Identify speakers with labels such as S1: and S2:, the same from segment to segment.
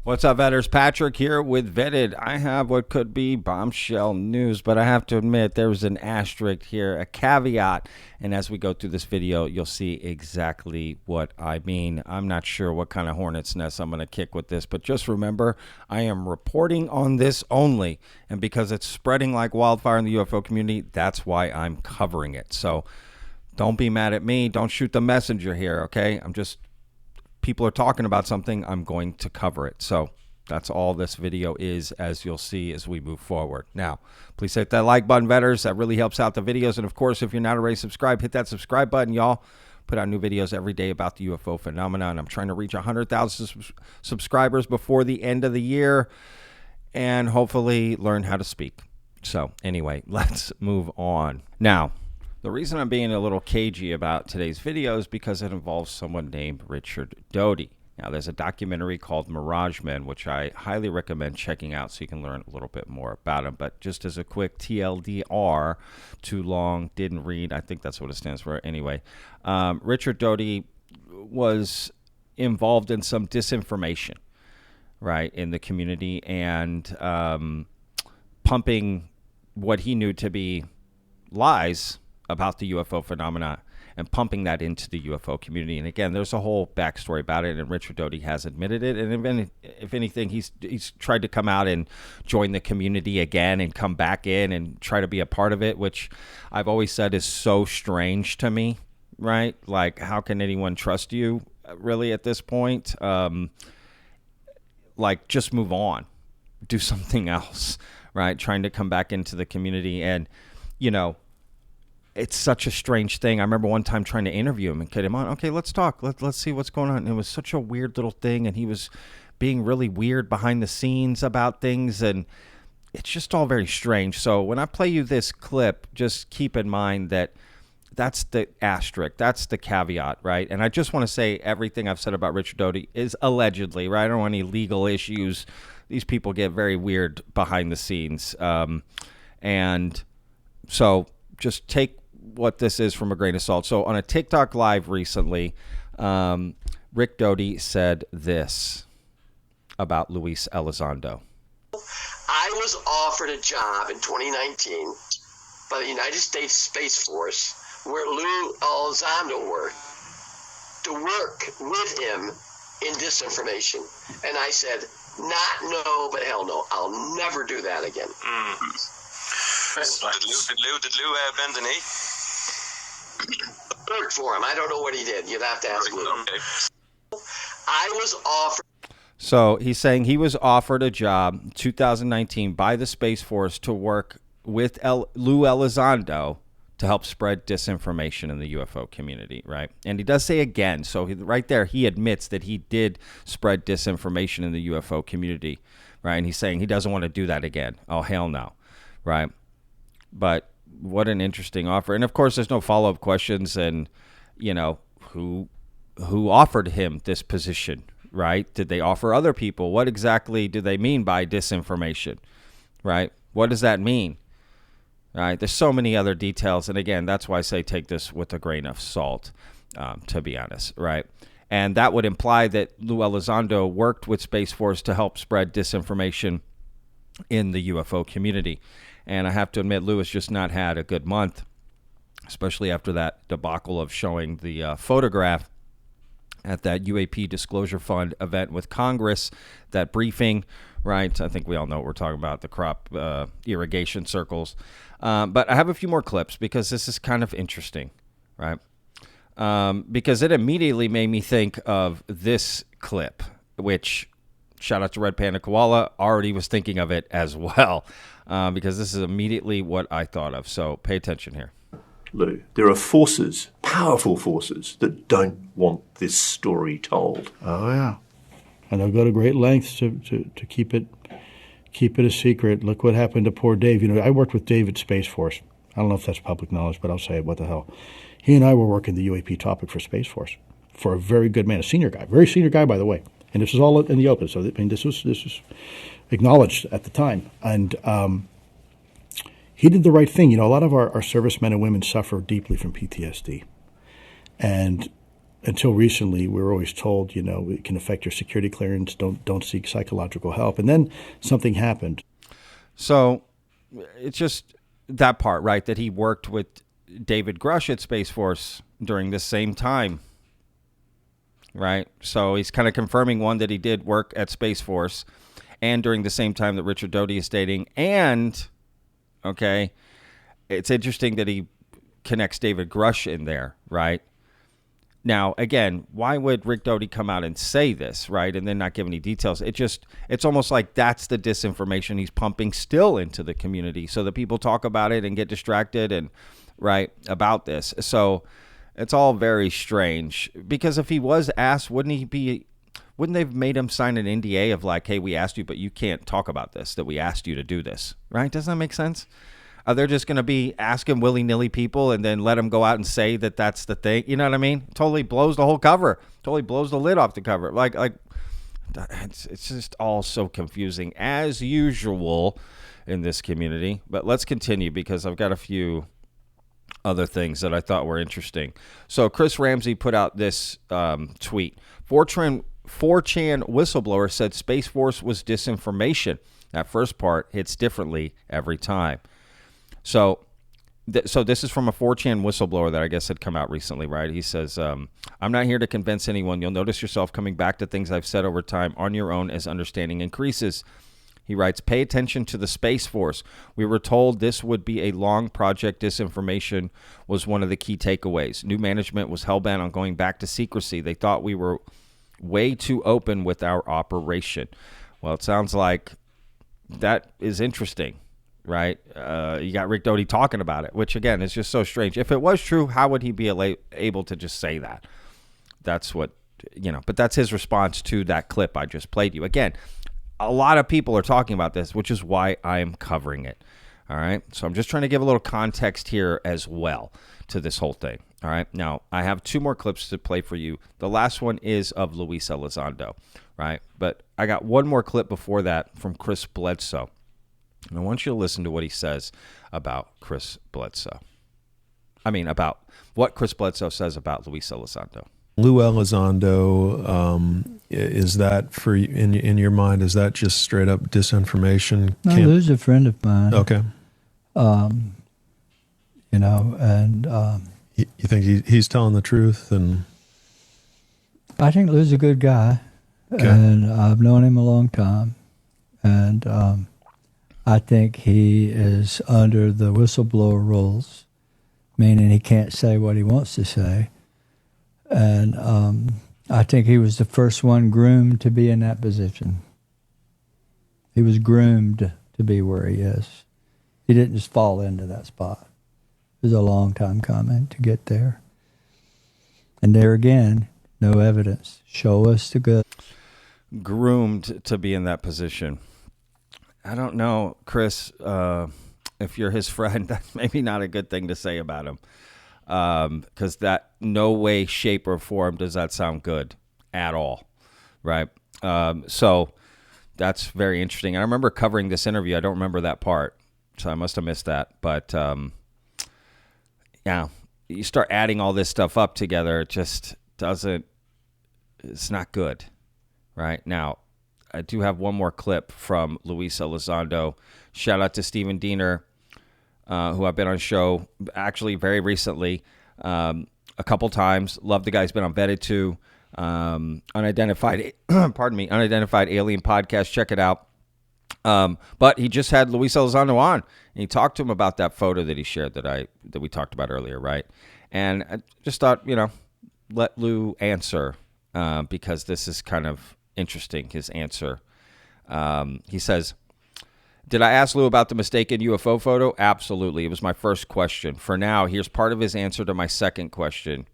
S1: What's up, Vetters? Patrick here with Vetted. I have what could be bombshell news, but I have to admit there's an asterisk here, a caveat. And as we go through this video, you'll see exactly what I mean. I'm not sure what kind of hornet's nest I'm going to kick with this, but just remember, I am reporting on this only. And because it's spreading like wildfire in the UFO community, that's why I'm covering it. So don't be mad at me. Don't shoot the messenger here, okay? People are talking about something, I'm going to cover it. So that's all this video is, as you'll see as we move forward. Now, please hit that like button, Vetters. That really helps out the videos. And of course, if you're not already subscribed, hit that subscribe button, y'all. Put out new videos every day about the UFO phenomenon. I'm trying to reach 100,000 subscribers before the end of the year and hopefully learn how to speak. So anyway, let's move on. Now, the reason I'm being a little cagey about today's video is because it involves someone named Richard Doty. Now, there's a documentary called Mirage Men, which I highly recommend checking out so you can learn a little bit more about him. But just as a quick TLDR, too long, didn't read, I think that's what it stands for anyway. Richard Doty was involved in some disinformation, right, in the community and pumping what he knew to be lies about the UFO phenomena and pumping that into the UFO community. And again, there's a whole backstory about it, and Richard Doty has admitted it. And if anything, he's tried to come out and join the community again and come back in and try to be a part of it, which I've always said is so strange to me, right? Like, how can anyone trust you really at this point? Like, just move on, do something else, right? Trying to come back into the community. And, you know, it's such a strange thing. I remember one time trying to interview him and get him on. Okay, let's talk. Let's see what's going on. And it was such a weird little thing, and he was being really weird behind the scenes about things, and it's just all very strange. So when I play you this clip, just keep in mind that that's the asterisk. That's the caveat, right? And I just want to say everything I've said about Richard Doty is allegedly, right? I don't want any legal issues. These people get very weird behind the scenes. And so just take what this is from a grain of salt. So on a TikTok live recently, Rick Doty said this about Lue Elizondo.
S2: I was offered a job in 2019 by the United States Space Force where Lue Elizondo worked, to work with him in disinformation. And I said, not no, but hell no. I'll never do that again.
S3: Did Lue bend the knee?
S2: Worked for him. I don't know what he did. You'd have to ask Lue.
S3: Okay.
S2: I was offered.
S1: So he's saying he was offered a job 2019 by the Space Force to work with Lue Elizondo to help spread disinformation in the UFO community, right? And he does say again, so right there, he admits that he did spread disinformation in the UFO community, right? And he's saying he doesn't want to do that again. Oh, hell no, right? But what an interesting offer. And of course, there's no follow-up questions. And, you know, who offered him this position, right? Did they offer other people? What exactly do they mean by disinformation, right? What does that mean? Right? There's so many other details. And again, that's why I say take this with a grain of salt, to be honest, right? And that would imply that Lue Elizondo worked with Space Force to help spread disinformation in the UFO community. And I have to admit, Lue has just not had a good month, especially after that debacle of showing the photograph at that UAP Disclosure Fund event with Congress, that briefing, right? I think we all know what we're talking about, the crop irrigation circles. But I have a few more clips because this is kind of interesting, right? Because it immediately made me think of this clip, which, shout out to Red Panda Koala, already was thinking of it as well, because this is immediately what I thought of. So pay attention here.
S4: Lou, there are forces, powerful forces, that don't want this story told.
S5: Oh, yeah. And they'll go to great lengths to keep it a secret. Look what happened to poor Dave. You know, I worked with Dave at Space Force. I don't know if that's public knowledge, but I'll say it. What the hell? He and I were working the UAP topic for Space Force for a very good man, a senior guy, very senior guy, by the way. And this was all in the open. So, I mean, this was acknowledged at the time. And he did the right thing. You know, a lot of our servicemen and women suffer deeply from PTSD. And until recently, we were always told, it can affect your security clearance. Don't seek psychological help. And then something happened.
S1: So it's just that part, right? That he worked with David Grusch at Space Force during the same time, right? So he's kind of confirming, one, that he did work at Space Force and during the same time that Richard Doty is dating. And, okay, it's interesting that he connects David Grusch in there, right? Now, again, why would Rick Doty come out and say this, right, and then not give any details? It's almost like that's the disinformation he's pumping still into the community so that people talk about it and get distracted and, right, about this. So it's all very strange, because if he was asked, wouldn't they have made him sign an NDA of like, hey, we asked you, but you can't talk about this, that we asked you to do this, right? Doesn't that make sense? Are they just going to be asking willy-nilly people and then let them go out and say that that's the thing? You know what I mean? Totally blows the whole cover. Totally blows the lid off the cover. Like it's just all so confusing, as usual in this community. But let's continue, because I've got a few other things that I thought were interesting. So Chris Ramsey put out this tweet. 4chan whistleblower said Space Force was disinformation. That first part hits differently every time. So this is from a 4chan whistleblower that I guess had come out recently, right? He says, I'm not here to convince anyone. You'll notice yourself coming back to things I've said over time on your own as understanding increases. He writes, pay attention to the Space Force. We were told this would be a long project. Disinformation was one of the key takeaways. New management was hellbent on going back to secrecy. They thought we were way too open with our operation. Well, it sounds like that is interesting. Right? You got Rick Doty talking about it, which, again, is just so strange. If it was true, how would he be able to just say that? That's what, but that's his response to that clip I just played you. Again, a lot of people are talking about this, which is why I'm covering it. All right? So I'm just trying to give a little context here as well to this whole thing. All right? Now, I have two more clips to play for you. The last one is of Lue Elizondo, right? But I got one more clip before that from Chris Bledsoe. And I want you to listen to what he says about Chris Bledsoe. About what Chris Bledsoe says about Lue Elizondo.
S6: Lue Elizondo, is that, for in your mind, is that just straight up disinformation?
S7: No, Lue's a friend of mine.
S6: Okay. You think he's telling the truth? And
S7: I think Lue's a good guy, okay. And I've known him a long time, and I think he is under the whistleblower rules, meaning he can't say what he wants to say. And I think he was the first one groomed to be in that position. He was groomed to be where he is. He didn't just fall into that spot. It was a long time coming to get there. And there again, no evidence. Show us the good.
S1: Groomed to be in that position. I don't know, Chris, if you're his friend, that's maybe not a good thing to say about him. Because that no way, shape, or form does that sound good at all, right? So that's very interesting. And I remember covering this interview. I don't remember that part, so I must have missed that. But, yeah, you start adding all this stuff up together, it just doesn't, it's not good, right? Now, I do have one more clip from Lue Elizondo. Shout out to Stephen Diener, who I've been on show actually very recently, a couple times. Love the guy. He's been on Vetted too. Unidentified Alien Podcast. Check it out. But he just had Lue Elizondo on, and he talked to him about that photo that he shared that we talked about earlier, right? And I just thought, let Lue answer, because this is kind of interesting, his answer. He says, did I ask Lue about the mistaken UFO photo? Absolutely. It was my first question. For now, here's part of his answer to my second question.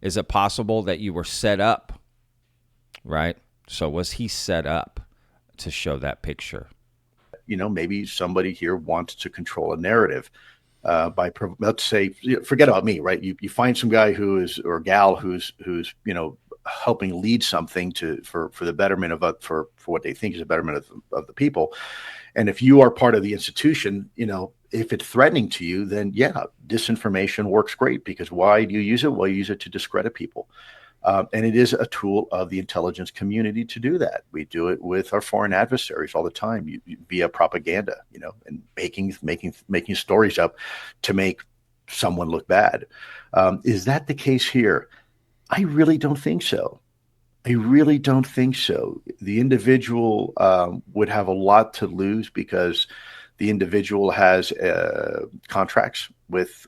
S1: Is it possible that you were set up? Right? So was he set up to show that picture?
S4: Maybe somebody here wants to control a narrative let's say, forget about me, right? You find some guy or gal who's helping lead something for the betterment of for what they think is the betterment of the people. And if you are part of the institution, if it's threatening to you, then yeah, disinformation works great, because why do you use it? Well, you use it to discredit people. And it is a tool of the intelligence community to do that. We do it with our foreign adversaries all the time via propaganda, and making stories up to make someone look bad. Is that the case here? I really don't think so. I really don't think so. The individual would have a lot to lose because the individual has contracts with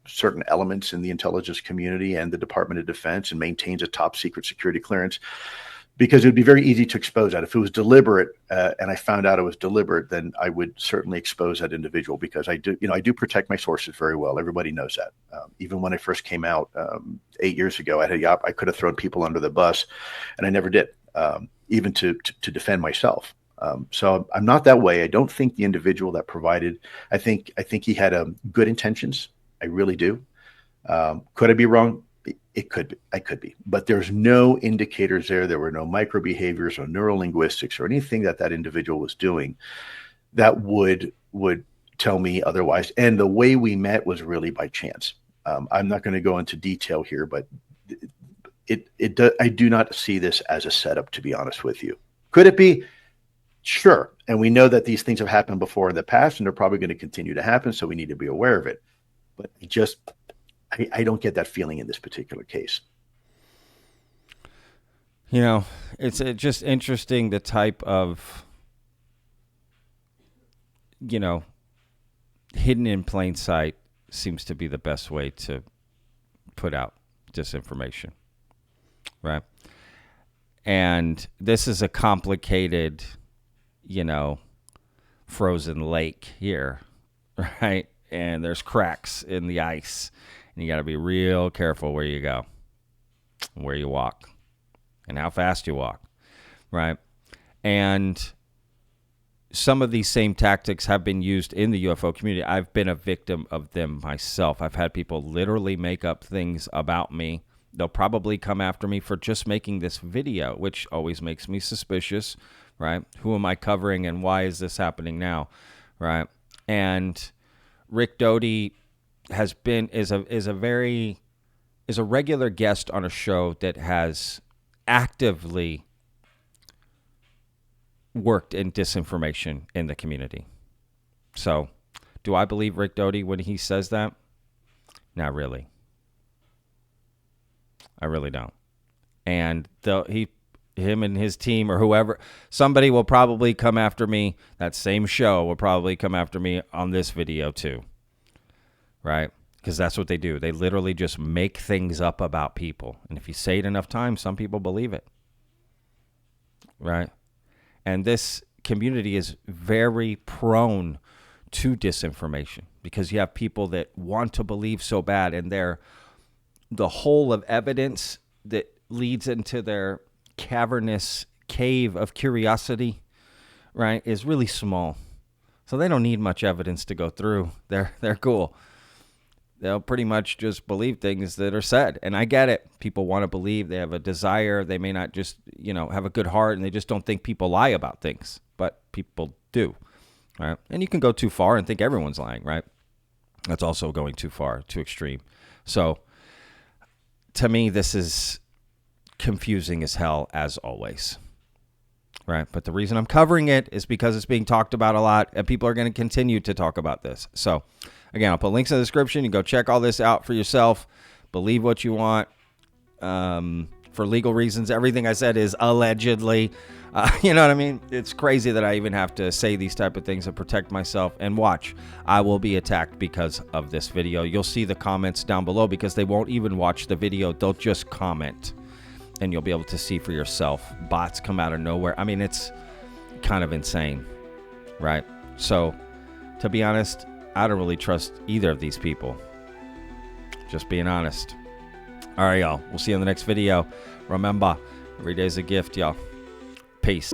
S4: certain elements in the intelligence community and the Department of Defense and maintains a top secret security clearance, because it would be very easy to expose that. If it was deliberate and I found out it was deliberate, then I would certainly expose that individual, because I do protect my sources very well. Everybody knows that. Even when I first came out 8 years ago, I could have thrown people under the bus, and I never did, even to defend myself. So I'm not that way. I don't think the individual that provided, I think he had good intentions. I really do. Could I be wrong? It could be. I could be. But there's no indicators there. There were no micro behaviors or neurolinguistics or anything that individual was doing that would tell me otherwise. And the way we met was really by chance. I'm not going to go into detail here, but I do not see this as a setup, to be honest with you. Could it be? Sure. And we know that these things have happened before in the past, and they're probably going to continue to happen. So we need to be aware of it. But I don't get that feeling in this particular case.
S1: It's just interesting, the type of, hidden in plain sight seems to be the best way to put out disinformation, right? And this is a complicated, frozen lake here, right? And there's cracks in the ice, and you got to be real careful where you go, where you walk, and how fast you walk, right? And some of these same tactics have been used in the UFO community. I've been a victim of them myself. I've had people literally make up things about me. They'll probably come after me for just making this video, which always makes me suspicious, right? Who am I covering, and why is this happening now, right? And Rick Doty is a regular guest on a show that has actively worked in disinformation in the community. So, do I believe Rick Doty when he says that? Not really. I really don't. And him and his team, or whoever, somebody will probably come after me. That same show will probably come after me on this video too, right? Because that's what they do. They literally just make things up about people. And if you say it enough times, some people believe it, right? And this community is very prone to disinformation, because you have people that want to believe so bad, and the hole of evidence that leads into their cavernous cave of curiosity, right, is really small. So they don't need much evidence to go through. They're cool. They'll pretty much just believe things that are said. And I get it. People want to believe. They have a desire. They may not just, have a good heart, and they just don't think people lie about things. But people do, right? And you can go too far and think everyone's lying, right? That's also going too far, too extreme. So to me, this is confusing as hell, as always, right? But the reason I'm covering it is because it's being talked about a lot, and people are going to continue to talk about this. So again, I'll put links in the description. You can go check all this out for yourself. Believe what you want. For legal reasons, everything I said is allegedly. You know what I mean? It's crazy that I even have to say these type of things to protect myself. And watch, I will be attacked because of this video. You'll see the comments down below, because they won't even watch the video. They'll just comment, and you'll be able to see for yourself. Bots come out of nowhere. I mean, it's kind of insane, right? So, to be honest, I don't really trust either of these people. Just being honest. All right, y'all. We'll see you in the next video. Remember, every day's a gift, y'all. Peace.